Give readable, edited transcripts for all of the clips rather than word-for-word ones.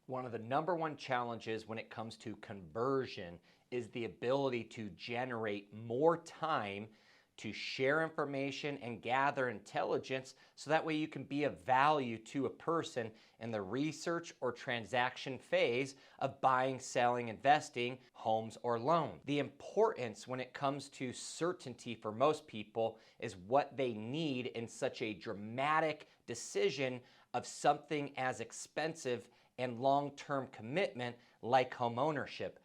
One of the number one challenges when it comes to conversion is the ability to generate more time to share information and gather intelligence so that way you can be of value to a person in the research or transaction phase of buying, selling, investing, homes, or loans. The importance when it comes to certainty for most people is what they need in such a dramatic decision of something as expensive and long-term commitment like home ownership.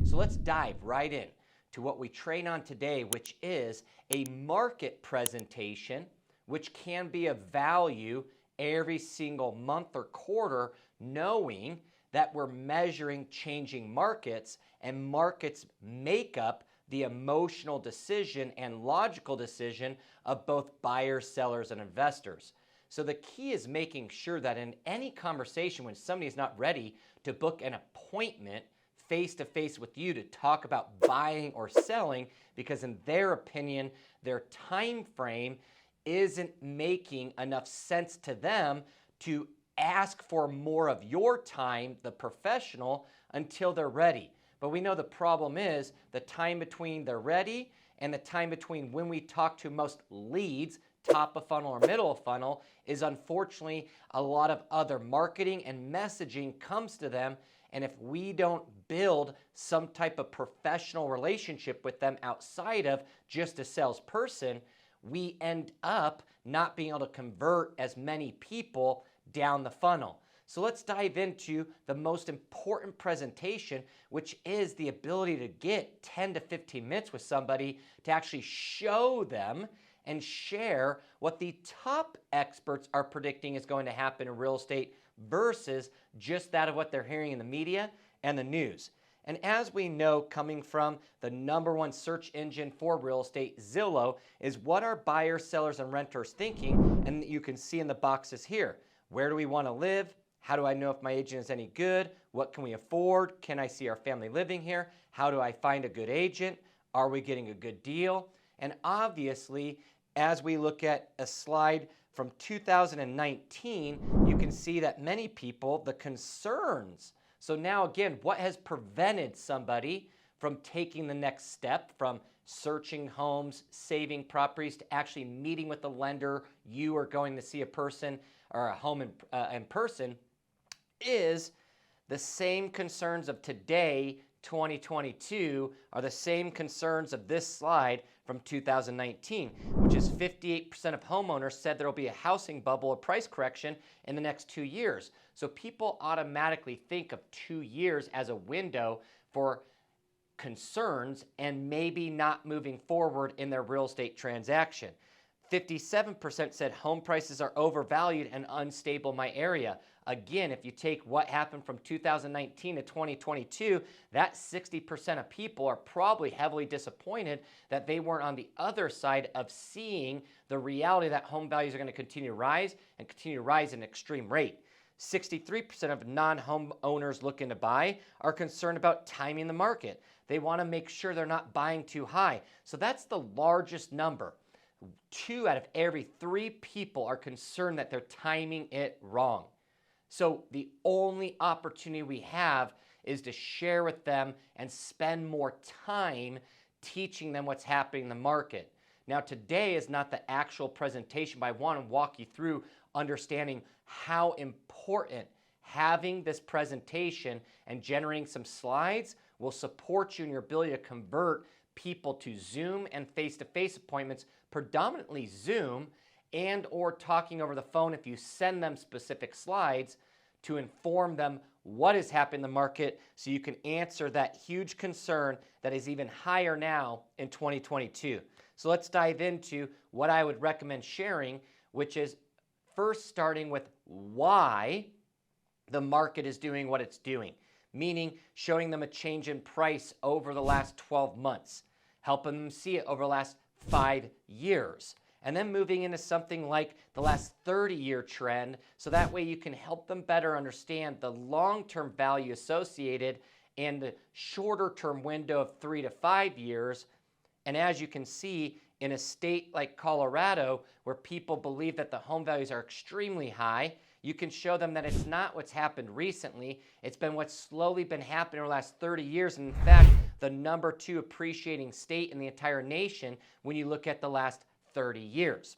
So let's dive right in to what we train on today, which is a market presentation, which can be of value every single month or quarter, knowing that we're measuring changing markets, and markets make up the emotional decision and logical decision of both buyers, sellers, and investors. So the key is making sure that in any conversation when somebody is not ready to book an appointment face-to-face with you to talk about buying or selling, because in their opinion, their time frame isn't making enough sense to them to ask for more of your time, the professional, until they're ready. But we know the problem is the time between they're ready and the time between when we talk to most leads, top of funnel or middle of funnel, is unfortunately a lot of other marketing and messaging comes to them. And if we don't build some type of professional relationship with them outside of just a salesperson, we end up not being able to convert as many people down the funnel. So let's dive into the most important presentation, which is the ability to get 10 to 15 minutes with somebody to actually show them and share what the top experts are predicting is going to happen in real estate versus just that of what they're hearing in the media and the news. And as we know, coming from the number one search engine for real estate, Zillow, is what are buyers, sellers, and renters thinking? And you can see in the boxes here, where do we want to live? How do I know if my agent is any good? What can we afford? Can I see our family living here? How do I find a good agent? Are we getting a good deal? And obviously, as we look at a slide from 2019, you can see that many people, the concerns. So now again, what has prevented somebody from taking the next step from searching homes, saving properties, to actually meeting with the lender? You are going to see a person or a home in person, is the same concerns of today, 2022, are the same concerns of this slide from 2019, which is 58% of homeowners said there will be a housing bubble or price correction in the next 2 years. So people automatically think of 2 years as a window for concerns and maybe not moving forward in their real estate transaction. 57% said home prices are overvalued and unstable in my area. Again, if you take what happened from 2019 to 2022, that 60% of people are probably heavily disappointed that they weren't on the other side of seeing the reality that home values are going to continue to rise and continue to rise at an extreme rate. 63% of non-home owners looking to buy are concerned about timing the market. They want to make sure they're not buying too high. So that's the largest number. 2 out of every 3 people are concerned that they're timing it wrong. So the only opportunity we have is to share with them and spend more time teaching them what's happening in the market. Now, today is not the actual presentation, but I want to walk you through understanding how important having this presentation and generating some slides will support you in your ability to convert people to Zoom and face-to-face appointments, predominantly Zoom, and or talking over the phone if you send them specific slides to inform them what is happening in the market so you can answer that huge concern that is even higher now in 2022. So let's dive into what I would recommend sharing, which is first starting with why the market is doing what it's doing, meaning showing them a change in price over the last 12 months, helping them see it over the last 5 years, and then moving into something like the last 30-year trend, so that way you can help them better understand the long-term value associated and the shorter-term window of 3 to 5 years. And as you can see, in a state like Colorado, where people believe that the home values are extremely high, you can show them that it's not what's happened recently. It's been what's slowly been happening over the last 30 years. And in fact, the #2 appreciating state in the entire nation when you look at the last 30 years.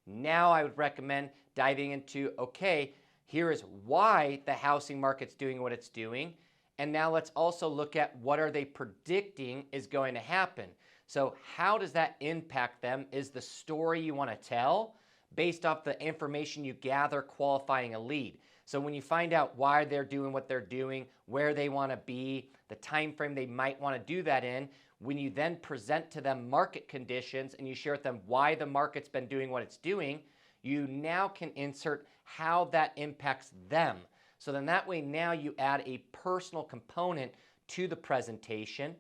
Now I would recommend diving into, okay, here is why the housing market's doing what it's doing. And now let's also look at what are they predicting is going to happen. So how does that impact them is the story you want to tell based off the information you gather qualifying a lead. So when you find out why they're doing what they're doing, where they want to be, the time frame they might want to do that in, when you then present to them market conditions and you share with them why the market's been doing what it's doing, you now can insert how that impacts them. So then that way now you add a personal component to the presentation,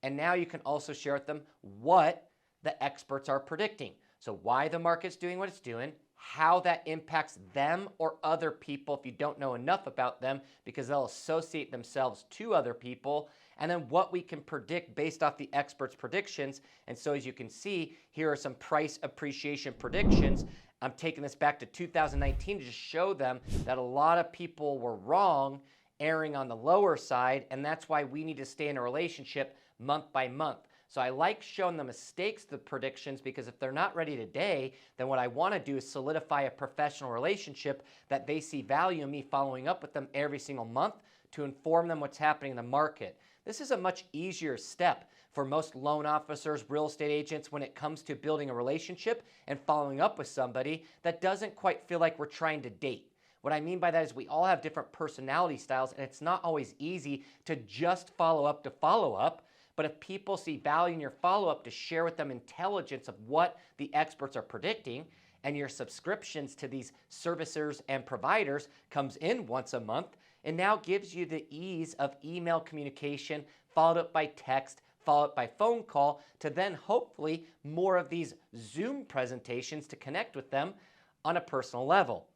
and now you can also share with them what the experts are predicting. So why the market's doing what it's doing, how that impacts them or other people if you don't know enough about them, because they'll associate themselves to other people, and then what we can predict based off the experts' predictions. And so as you can see, here are some price appreciation predictions. I'm taking this back to 2019 to just show them that a lot of people were wrong, erring on the lower side, and that's why we need to stay in a relationship month by month. So I like showing the mistakes, the predictions, because if they're not ready today, then what I want to do is solidify a professional relationship that they see value in me following up with them every single month to inform them what's happening in the market. This is a much easier step for most loan officers, real estate agents, when it comes to building a relationship and following up with somebody that doesn't quite feel like we're trying to date. What I mean by that is we all have different personality styles, and it's not always easy to just follow up to follow up. But if people see value in your follow-up, to share with them intelligence of what the experts are predicting, and your subscriptions to these servicers and providers comes in once a month, it now gives you the ease of email communication, followed up by text, followed up by phone call, to then hopefully more of these Zoom presentations to connect with them on a personal level.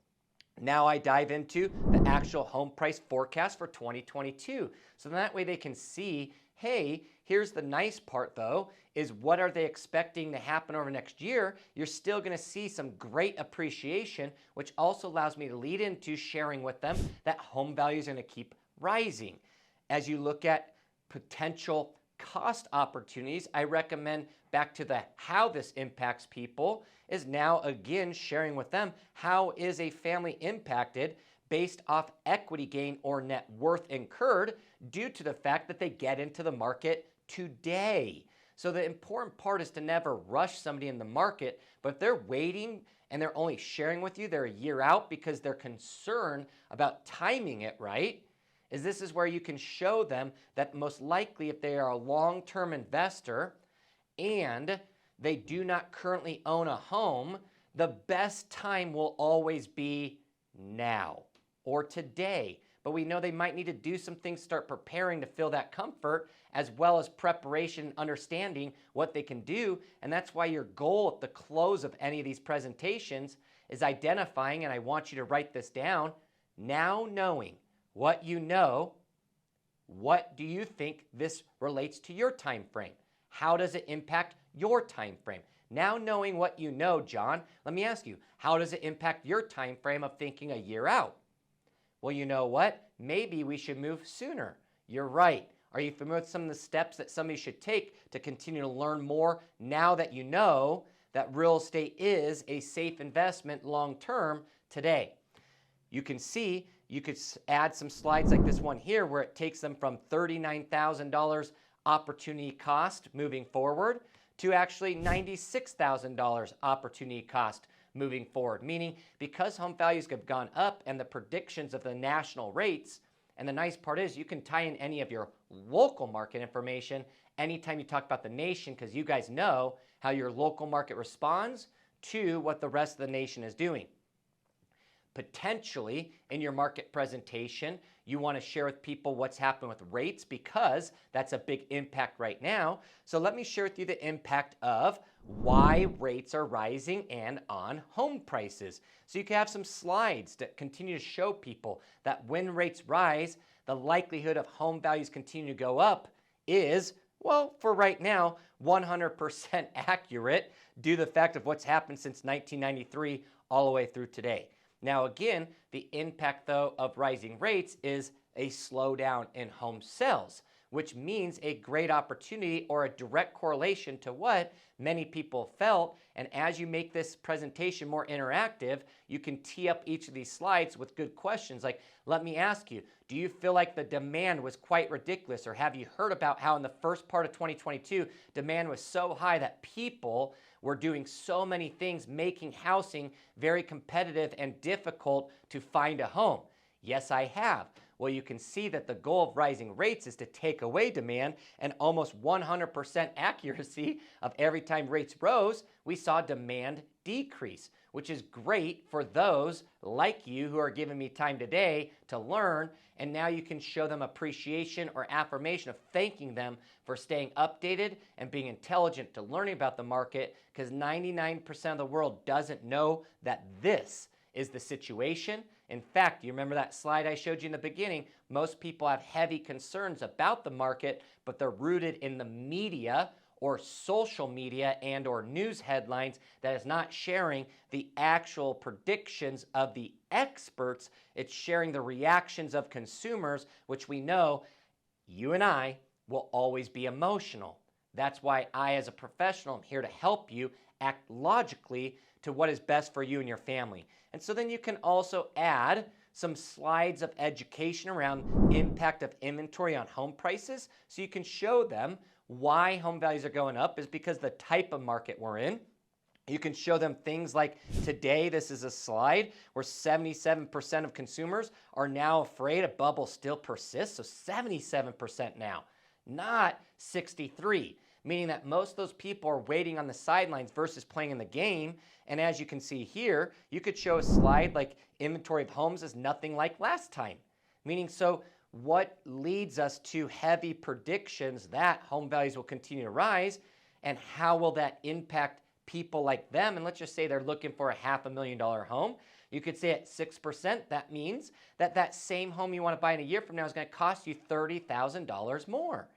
Now I dive into the actual home price forecast for 2022. So that way they can see, hey, here's the nice part though, is what are they expecting to happen over next year? You're still going to see some great appreciation, which also allows me to lead into sharing with them that home values are going to keep rising. As you look at potential cost opportunities, I recommend back to the how this impacts people is now again sharing with them how is a family impacted based off equity gain or net worth incurred due to the fact that they get into the market today. So the important part is to never rush somebody in the market, but if they're waiting and they're only sharing with you, they're a year out because they're concerned about timing it right, this is where you can show them that most likely if they are a long-term investor and they do not currently own a home, the best time will always be now or today. But we know they might need to do some things, start preparing to feel that comfort, as well as preparation and understanding what they can do. And that's why your goal at the close of any of these presentations is identifying, and I want you to write this down, now knowing what you know, what do you think this relates to your time frame? How does it impact your time frame? Now knowing what you know, John, let me ask you, how does it impact your time frame of thinking a year out? Well, you know what? Maybe we should move sooner. You're right. Are you familiar with some of the steps that somebody should take to continue to learn more now that you know that real estate is a safe investment long-term today? You can see, you could add some slides like this one here where it takes them from $39,000 opportunity cost moving forward to actually $96,000 opportunity cost moving forward, meaning because home values have gone up and the predictions of the national rates, and the nice part is you can tie in any of your local market information anytime you talk about the nation, because you guys know how your local market responds to what the rest of the nation is doing. Potentially in your market presentation, you want to share with people what's happened with rates because that's a big impact right now. So let me share with you the impact of why rates are rising and on home prices. So you can have some slides that continue to show people that when rates rise, the likelihood of home values continue to go up is Well, for right now, 100% accurate due to the fact of what's happened since 1993 all the way through today. Now again, the impact though of rising rates is a slowdown in home sales, which means a great opportunity or a direct correlation to what many people felt. And as you make this presentation more interactive, you can tee up each of these slides with good questions like, let me ask you, do you feel like the demand was quite ridiculous? Or have you heard about how in the first part of 2022, demand was so high that people were doing so many things, making housing very competitive and difficult to find a home? Yes, I have. Well, you can see that the goal of rising rates is to take away demand, and almost 100% accuracy of every time rates rose, we saw demand decrease, which is great for those like you who are giving me time today to learn, and now you can show them appreciation or affirmation of thanking them for staying updated and being intelligent to learning about the market, because 99% of the world doesn't know that this is the situation. In fact, you remember that slide I showed you in the beginning? Most people have heavy concerns about the market, but they're rooted in the media or social media and or news headlines that is not sharing the actual predictions of the experts. It's sharing the reactions of consumers, which we know you and I will always be emotional. That's why I, as a professional, am here to help you act logically to what is best for you and your family. And so then you can also add some slides of education around impact of inventory on home prices. So you can show them why home values are going up is because the type of market we're in. You can show them things like today, this is a slide where 77% of consumers are now afraid a bubble still persists. So 77% now, not 63%. Meaning that most of those people are waiting on the sidelines versus playing in the game. And as you can see here, you could show a slide like inventory of homes is nothing like last time. Meaning, so what leads us to heavy predictions that home values will continue to rise, and how will that impact people like them? And let's just say they're looking for a $500,000 home. You could say at 6%, that means that that same home you want to buy in a year from now is going to cost you $30,000 more.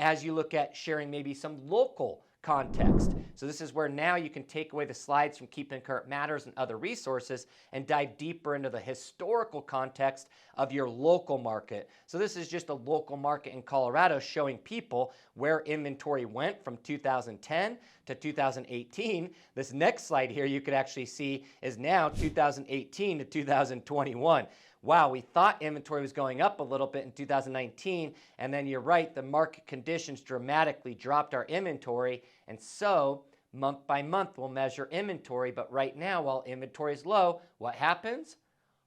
As you look at sharing maybe some local context. So this is where now you can take away the slides from Keeping Current Matters and other resources and dive deeper into the historical context of your local market. So this is just a local market in Colorado showing people where inventory went from 2010 to 2018. This next slide here you could actually see is now 2018 to 2021. Wow, we thought inventory was going up a little bit in 2019, and then you're right, the market conditions dramatically dropped our inventory, and so month by month we'll measure inventory, but right now while inventory is low, what happens?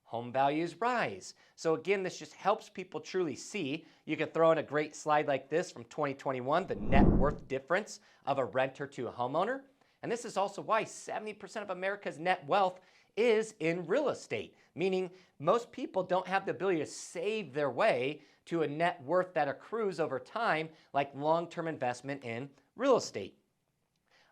Home values rise. So again, this just helps people truly see. You can throw in a great slide like this from 2021, the net worth difference of a renter to a homeowner, and this is also why 70% of America's net wealth is in real estate, meaning most people don't have the ability to save their way to a net worth that accrues over time like long-term investment in real estate.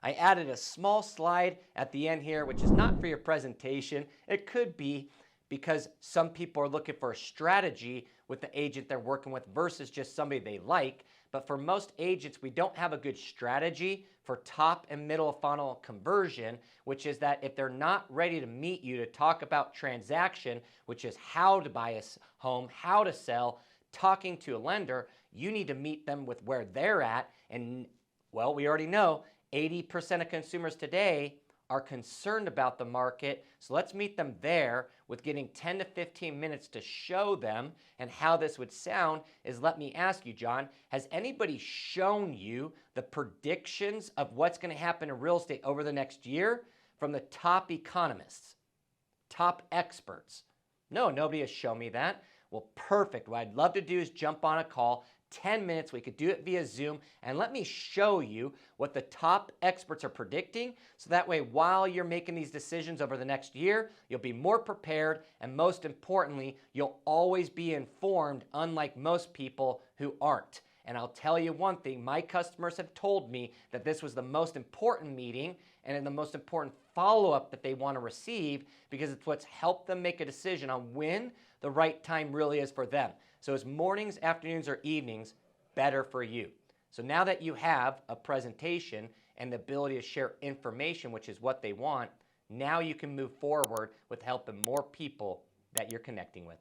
I added a small slide at the end here, which is not for your presentation. It could be because some people are looking for a strategy with the agent they're working with versus just somebody they like. But for most agents, we don't have a good strategy for top and middle of funnel conversion, which is that if they're not ready to meet you to talk about transaction, which is how to buy a home, how to sell, talking to a lender, you need to meet them with where they're at. And well, we already know 80% of consumers today are concerned about the market. So let's meet them there with getting 10 to 15 minutes to show them. And how this would sound is, let me ask you, John, has anybody shown you the predictions of what's going to happen in real estate over the next year from the top economists, top experts? No, nobody has shown me that. Well, perfect. What I'd love to do is jump on a call, 10 minutes, we could do it via Zoom, and let me show you what the top experts are predicting, so that way while you're making these decisions over the next year, you'll be more prepared, and most importantly, you'll always be informed, unlike most people who aren't. And I'll tell you one thing, my customers have told me that this was the most important meeting and the most important follow-up that they want to receive, because it's what's helped them make a decision on when the right time really is for them. So is mornings, afternoons, or evenings better for you? So now that you have a presentation and the ability to share information, which is what they want, now you can move forward with helping more people that you're connecting with.